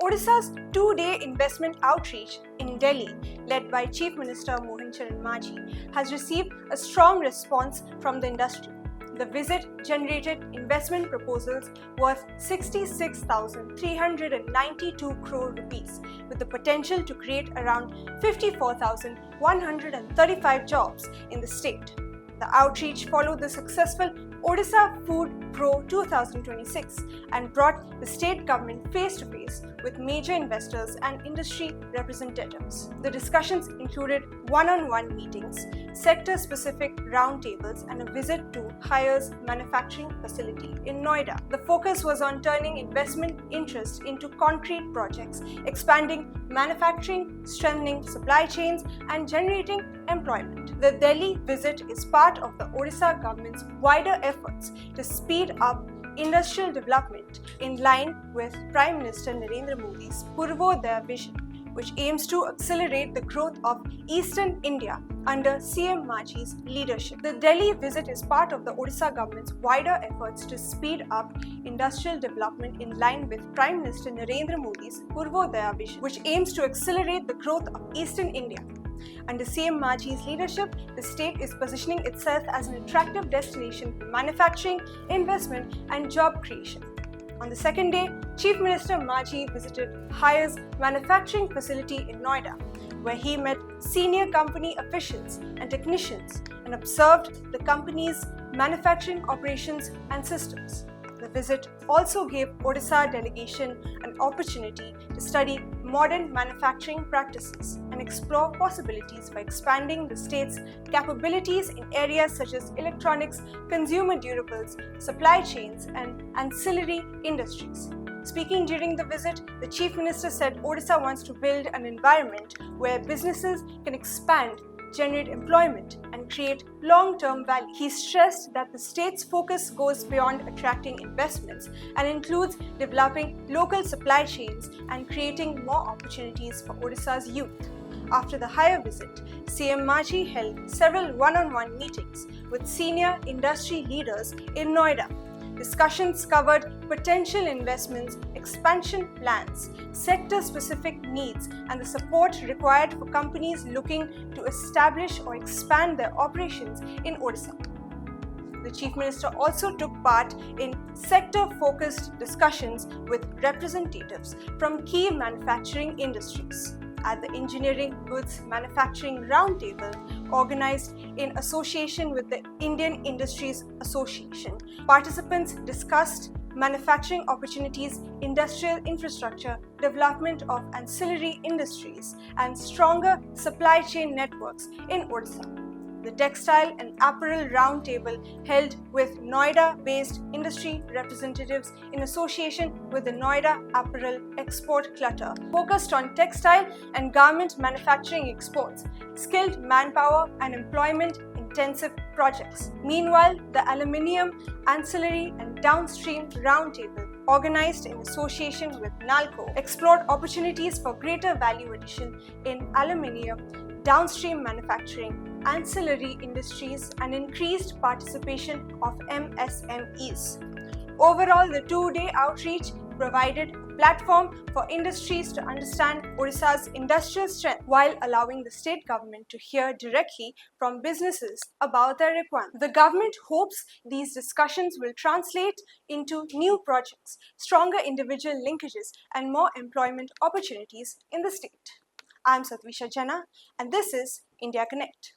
Odisha's two-day investment outreach in Delhi, led by Chief Minister Mohan Charan Majhi, has received a strong response from the industry. The visit generated investment proposals worth 66,392 crore rupees, with the potential to create around 54,135 jobs in the state. The outreach followed the successful Odisha Food Pro 2026 and brought the state government face-to-face with major investors and industry representatives. The discussions included one-on-one meetings, sector-specific roundtables, and a visit to Haiers manufacturing facility in Noida. The focus was on turning investment interest into concrete projects, expanding manufacturing, strengthening supply chains, and generating employment. The Delhi visit is part of the Odisha government's wider efforts to speed up industrial development in line with Prime Minister Narendra Modi's Purvodaya vision, which aims to accelerate the growth of Eastern India under CM Majhi's leadership. The Delhi visit is part of the Odisha government's wider efforts to speed up industrial development in line with Prime Minister Narendra Modi's Purvodaya vision, which aims to accelerate the growth of Eastern India. Under CM Majhi's leadership, the state is positioning itself as an attractive destination for manufacturing, investment, and job creation. On the second day, Chief Minister Majhi visited Haiers manufacturing facility in Noida, where he met senior company officials and technicians and observed the company's manufacturing operations and systems. The visit also gave Odisha delegation an opportunity to study modern manufacturing practices and explore possibilities for expanding the state's capabilities in areas such as electronics, consumer durables, supply chains, and ancillary industries. Speaking during the visit, the Chief Minister said Odisha wants to build an environment where businesses can expand, generate employment, and create long-term value. He stressed that the state's focus goes beyond attracting investments and includes developing local supply chains and creating more opportunities for Odisha's youth. After the Haier visit, CM Majhi held several one-on-one meetings with senior industry leaders in Noida. Discussions covered potential investments, expansion plans, sector-specific needs, and the support required for companies looking to establish or expand their operations in Odisha. The Chief Minister also took part in sector-focused discussions with representatives from key manufacturing industries. At the Engineering Goods Manufacturing Roundtable, organized in association with the Indian Industries Association, participants discussed manufacturing opportunities, industrial infrastructure, development of ancillary industries, and stronger supply chain networks in Odisha. The Textile and Apparel Roundtable, held with Noida-based industry representatives in association with the Noida Apparel Export Cluster, focused on textile and garment manufacturing exports, skilled manpower, and employment-intensive projects. Meanwhile, the Aluminium Ancillary and Downstream Roundtable, organized in association with NALCO, explored opportunities for greater value addition in aluminium, downstream manufacturing, ancillary industries, and increased participation of MSMEs. Overall, the two-day outreach provided a platform for industries to understand Odisha's industrial strength while allowing the state government to hear directly from businesses about their requirements. The government hopes these discussions will translate into new projects, stronger individual linkages, and more employment opportunities in the state. I'm Satvisha Jana, and this is India Connect.